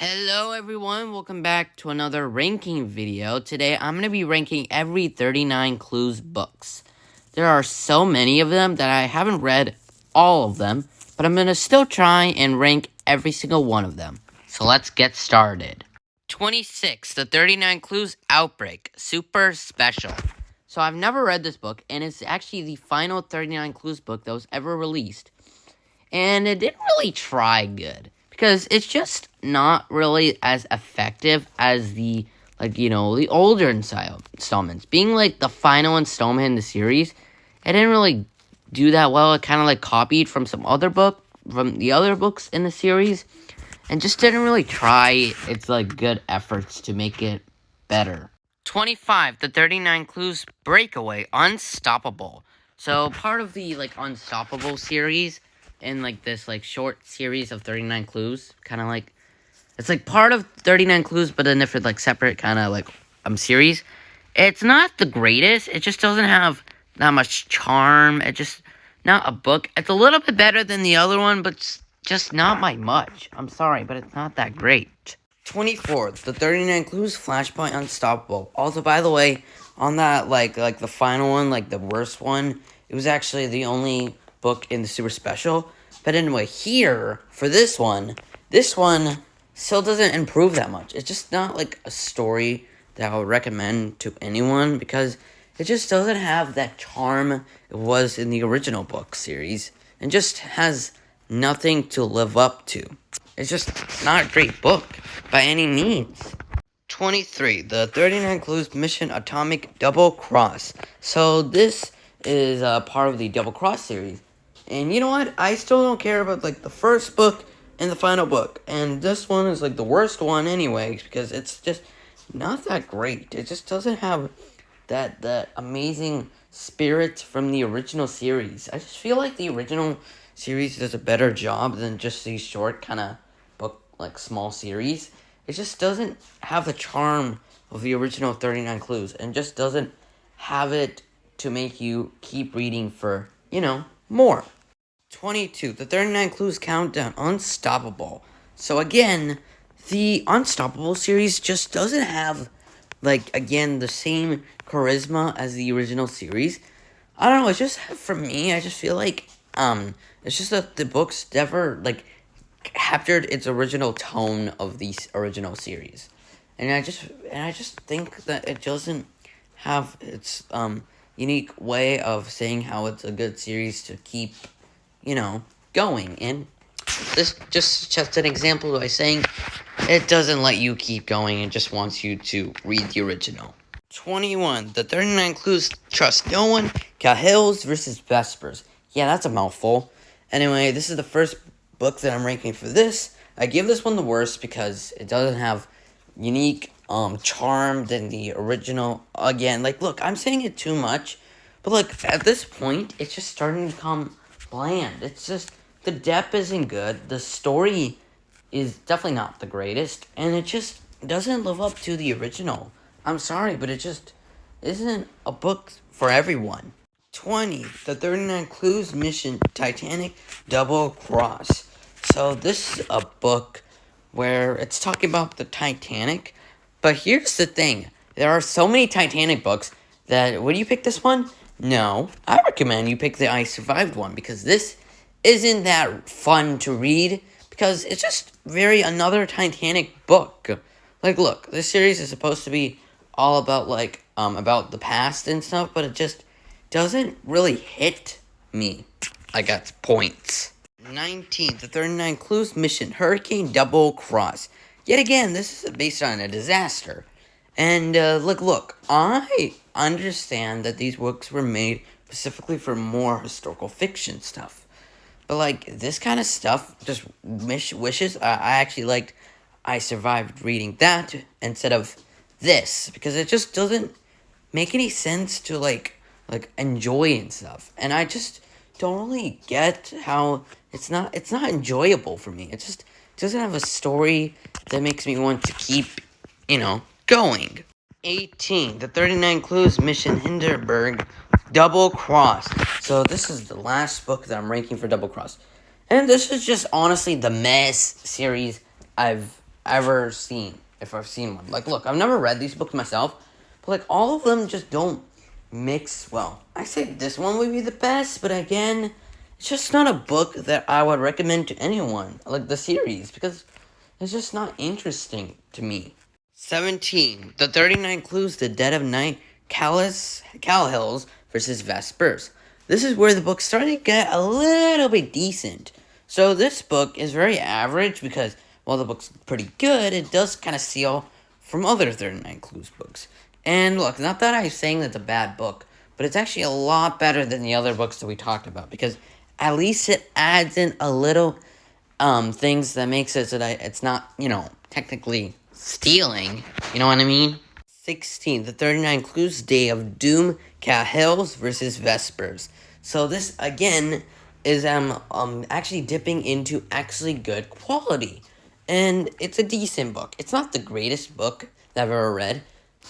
Hello everyone, welcome back to another ranking video. Today I'm going to be ranking every 39 Clues books. There are so many of them that I haven't read all of them, but I'm going to still try and rank every single one of them. So let's get started. 26, The 39 Clues Outbreak, Super Special. So I've never read this book, and it's actually the final 39 Clues book that was ever released. And it didn't really try good. Because it's just not really as effective as the older installments. Being, the final installment in the series, it didn't really do that well. It kind of, copied from from the other books in the series. And just didn't really try its, good efforts to make it better. 25, The 39 Clues Breakaway, Unstoppable. So, part of the, Unstoppable series in this short series of 39 clues, kind of it's part of 39 clues but in different separate kind of series. It's not the greatest. It just doesn't have that much charm. It's just not a book. It's a little bit better than the other one, but just not by much. I'm sorry, but it's not that great. 24, The 39 Clues Flashpoint, Unstoppable. Also, by the way, on that the final one, the worst one, it was actually the only book in the super special. But anyway, here for this one still doesn't improve that much. It's just not a story that I would recommend to anyone because it just doesn't have that charm it was in the original book series and just has nothing to live up to. It's just not a great book by any means. 23, The 39 Clues Mission Atomic Doublecross. So this is part of the Doublecross series. And you know what? I still don't care about, the first book and the final book. And this one is, the worst one anyways, because it's just not that great. It just doesn't have that amazing spirit from the original series. I just feel like the original series does a better job than just these short kind of book, small series. It just doesn't have the charm of the original 39 Clues. And just doesn't have it to make you keep reading for, more. 22, The 39 Clues Countdown, Unstoppable. So again, the Unstoppable series just doesn't have, again, the same charisma as the original series. I don't know, it's just, for me, I just feel like, it's just that the books never, captured its original tone of the original series. And I just think that it doesn't have its, unique way of saying how it's a good series to keep going. And this just an example by saying it doesn't let you keep going. It just wants you to read the original. 21, The 39 Clues Trust No One, Cahills versus Vespers. Yeah, that's a mouthful. Anyway, this is the first book that I'm ranking for this. I give this one the worst because it doesn't have unique charm than the original. Again, look, I'm saying it too much, but at this point, it's just starting to become bland. It's just, the depth isn't good, the story is definitely not the greatest, and it just doesn't live up to the original. I'm sorry, but it just isn't a book for everyone. 20, The 39 Clues Mission Titanic Doublecross. So this is a book where it's talking about the Titanic, but here's the thing. There are so many Titanic books that, would you pick this one? No, I recommend you pick the I Survived one, because this isn't that fun to read, because it's just another Titanic book. Look, this series is supposed to be all about, about the past and stuff, but it just doesn't really hit me. I got points. 19, The 39 Clues Mission Hurricane Doublecross. Yet again, this is based on a disaster. And, look, I understand that these books were made specifically for more historical fiction stuff. But, this kind of stuff just wishes. I actually liked I Survived reading that instead of this, because it just doesn't make any sense to, enjoy and stuff. And I just don't really get how it's not enjoyable for me. It just doesn't have a story that makes me want to keep, going. 18, The 39 Clues Mission Hindenburg Doublecross. So this is the last book that I'm ranking for Doublecross. And this is just honestly the best series I've ever seen, if I've seen one. Like, look, I've never read these books myself, but, like, all of them just don't mix well. I say this one would be the best, but again, it's just not a book that I would recommend to anyone, like the series, because it's just not interesting to me. 17. The 39 Clues, The Dead of Night, Cahills versus Vespers. This is where the book started to get a little bit decent. So this book is very average because while the book's pretty good, it does kind of steal from other 39 Clues books. And look, not that I'm saying that's a bad book, but it's actually a lot better than the other books that we talked about because at least it adds in a little things that makes it so that it's not, technically stealing. You know what I mean? 16. The 39 Clues, Day of Doom, Cahills versus Vespers. So this, again, is actually dipping into actually good quality. And it's a decent book. It's not the greatest book that I've ever read.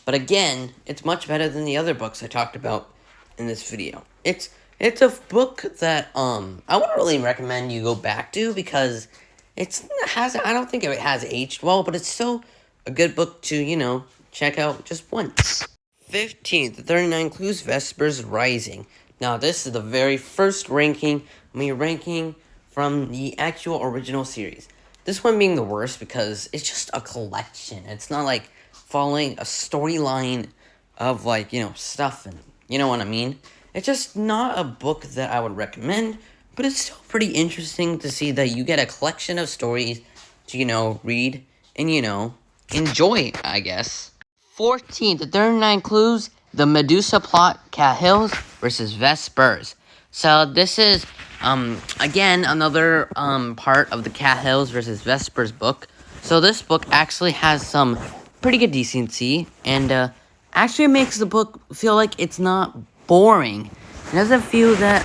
But again, it's much better than the other books I talked about in this video. It's a book that I wouldn't really recommend you go back to because I don't think it has aged well, but it's still a good book to, check out just once. 15. The 39 Clues, Vespers Rising. Now, this is the very first ranking. Ranking from the actual original series. This one being the worst because it's just a collection. It's not like following a storyline of stuff and you know what I mean. It's just not a book that I would recommend, but it's still pretty interesting to see that you get a collection of stories to, read and, enjoy, I guess. 14. The 39 Clues, The Medusa Plot, Cahills versus Vespers. So this is, again, another part of the Cahills versus Vespers book. So this book actually has some pretty good decency, and actually makes the book feel like it's not boring. It doesn't feel that,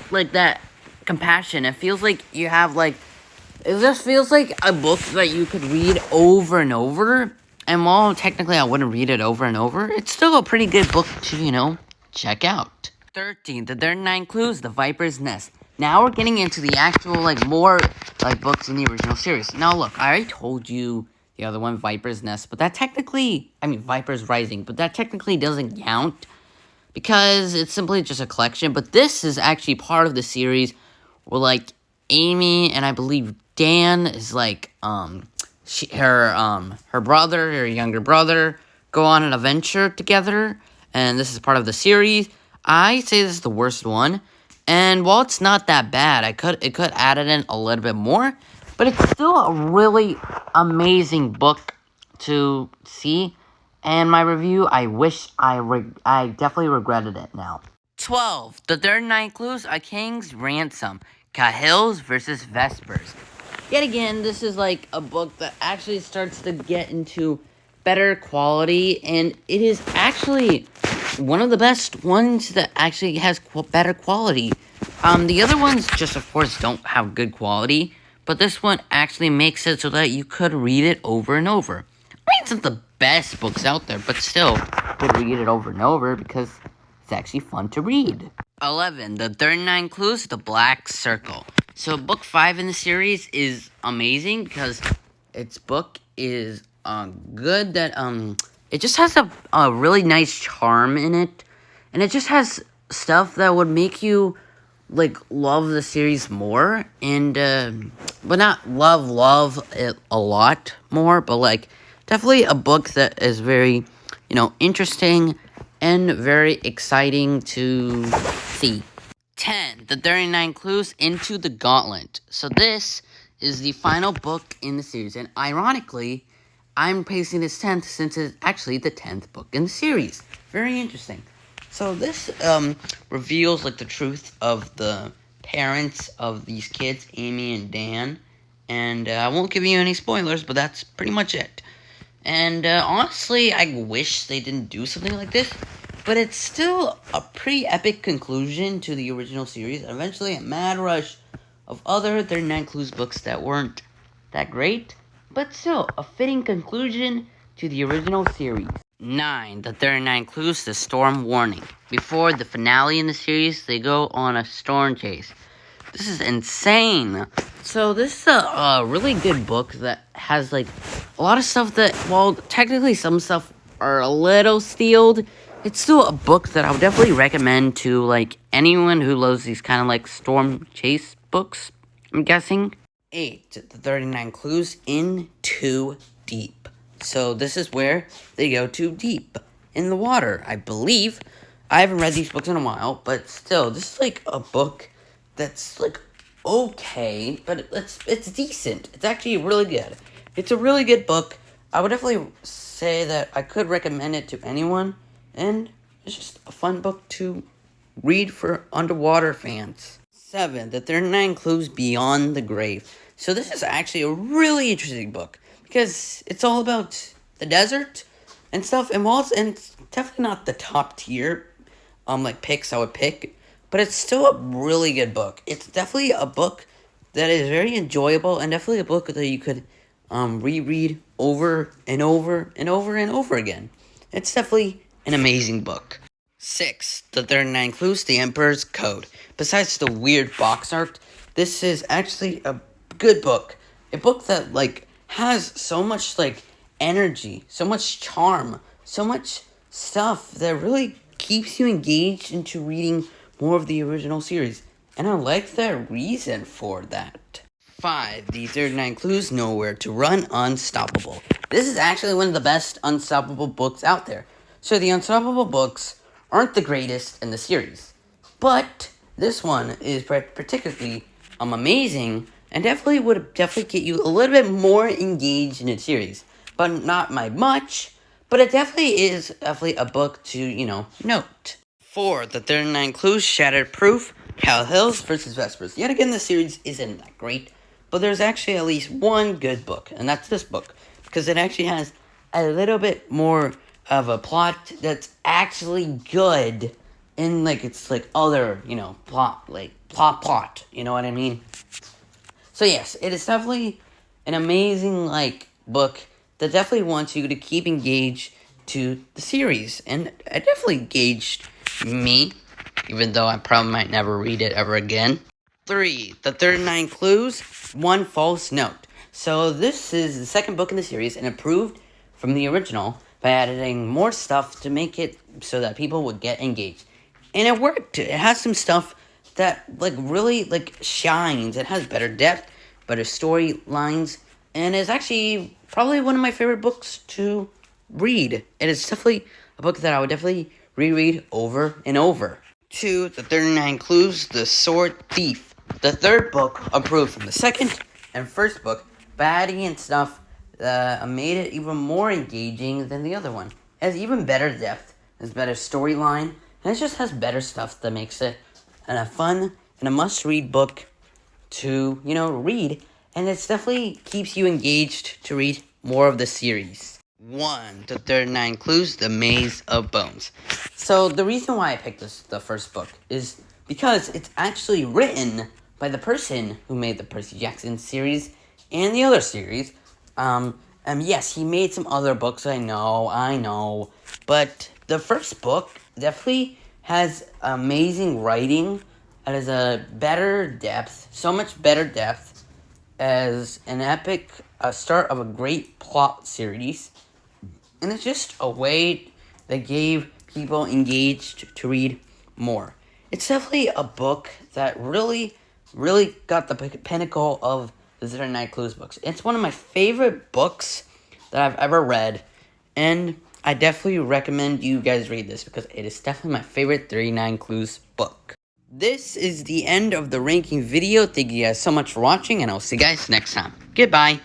like that compassion. It feels like you have, it just feels like a book that you could read over and over. And while technically I wouldn't read it over and over, it's still a pretty good book to, check out. 13. The 39 Clues, The Viper's Nest. Now we're getting into the actual, more, books in the original series. Now, look, I already told you the other one, Viper's Nest, but that technically, Viper's Rising, but that technically doesn't count because it's simply just a collection. But this is actually part of the series where, Amy and I believe Dan is, her brother, her younger brother, go on an adventure together, and this is part of the series. I say this is the worst one, and while it's not that bad, it could add it in a little bit more, but it's still a really amazing book to see, and my review, I wish I definitely regretted it now. 12. The 39 Clues, A King's Ransom, Cahills versus Vespers. Yet again, this is a book that actually starts to get into better quality, and it is actually one of the best ones that actually has better quality. The other ones just, of course, don't have good quality, but this one actually makes it so that you could read it over and over. It's not the best books out there, but still, you could read it over and over because it's actually fun to read. 11. The 39 Clues, The Black Circle. So book 5 in the series is amazing because its book is good that it just has a really nice charm in it, and it just has stuff that would make you love the series more, and but not love it a lot more, but definitely a book that is very interesting and very exciting to see. 10. The 39 Clues, Into the Gauntlet. So this is the final book in the series, and ironically, I'm placing this 10th since it's actually the 10th book in the series. Very interesting. So this reveals the truth of the parents of these kids, Amy and Dan, and I won't give you any spoilers, but that's pretty much it. And honestly, I wish they didn't do something like this, but it's still a pretty epic conclusion to the original series. Eventually, a mad rush of other 39 Clues books that weren't that great, but still a fitting conclusion to the original series. 9. The 39 Clues, The Storm Warning. Before the finale in the series, they go on a storm chase. This is insane. So this is a really good book that has like a lot of stuff that, well, technically some stuff are a little stealed. It's still a book that I would definitely recommend to like anyone who loves these kind of like storm chase books, I'm guessing. 8, the 39 clues in too deep. So this is where they go too deep in the water, I believe. I haven't read these books in a while, but still, this is like a book that's like okay, but it's decent. It's actually really good. It's a really good book. I would definitely say that I could recommend it to anyone, and it's just a fun book to read for underwater fans. 7, the 39 clues beyond the grave. So this is actually a really interesting book because it's all about the desert and stuff, and while it's definitely not the top tier like picks I would pick, but it's still a really good book. It's definitely a book that is very enjoyable, and definitely a book that you could reread over and over and over and over again. It's definitely an amazing book. 6, the 39 clues, the Emperor's Code. Besides the weird box art, this is actually a good book. A book that like has so much like energy, so much charm, so much stuff that really keeps you engaged into reading more of the original series. And I like the reason for that. 5, the 39 clues, Nowhere to Run, Unstoppable. This is actually one of the best Unstoppable books out there. So the Unstoppable books aren't the greatest in the series, but this one is particularly amazing, and definitely would get you a little bit more engaged in the series, but not by much. But it definitely is a book to, note. 4, the 39 clues, Shatterproof, Cahills versus Vespers. Yet again, the series isn't that great, but there's actually at least one good book, and that's this book, because it actually has a little bit more of a plot that's actually good in, like, it's, like, other, plot, you know what I mean? So, yes, it is definitely an amazing, book that definitely wants you to keep engaged to the series, and it definitely engaged me, even though I probably might never read it ever again. 3, the 39 clues, One False Note. So this is the second book in the series and improved from the original by adding more stuff to make it so that people would get engaged. And it worked. It has some stuff that really shines. It has better depth, better storylines, and is actually probably one of my favorite books to read. It is definitely a book that I would definitely reread over and over. 2, the 39 clues, The Sword Thief. The third book improved from the second and first book by adding in stuff that made it even more engaging than the other one. It has even better depth, has better storyline, and it just has better stuff that makes it a fun and a must-read book to, read. And it definitely keeps you engaged to read more of the series. 1, the 39 clues, The Maze of Bones. So the reason why I picked the first book is because it's actually written by the person who made the Percy Jackson series and the other series. Yes, he made some other books, I know, but the first book definitely has amazing writing. It has a better depth, so much better depth, as an epic start of a great plot series. And it's just a way that gave people engaged to read more. It's definitely a book that really got the pinnacle of the 39 Clues books. It's one of my favorite books that I've ever read, and I definitely recommend you guys read this because it is definitely my favorite 39 Clues book. This is the end of the ranking video. Thank you guys so much for watching, and I'll see you guys next time. Goodbye.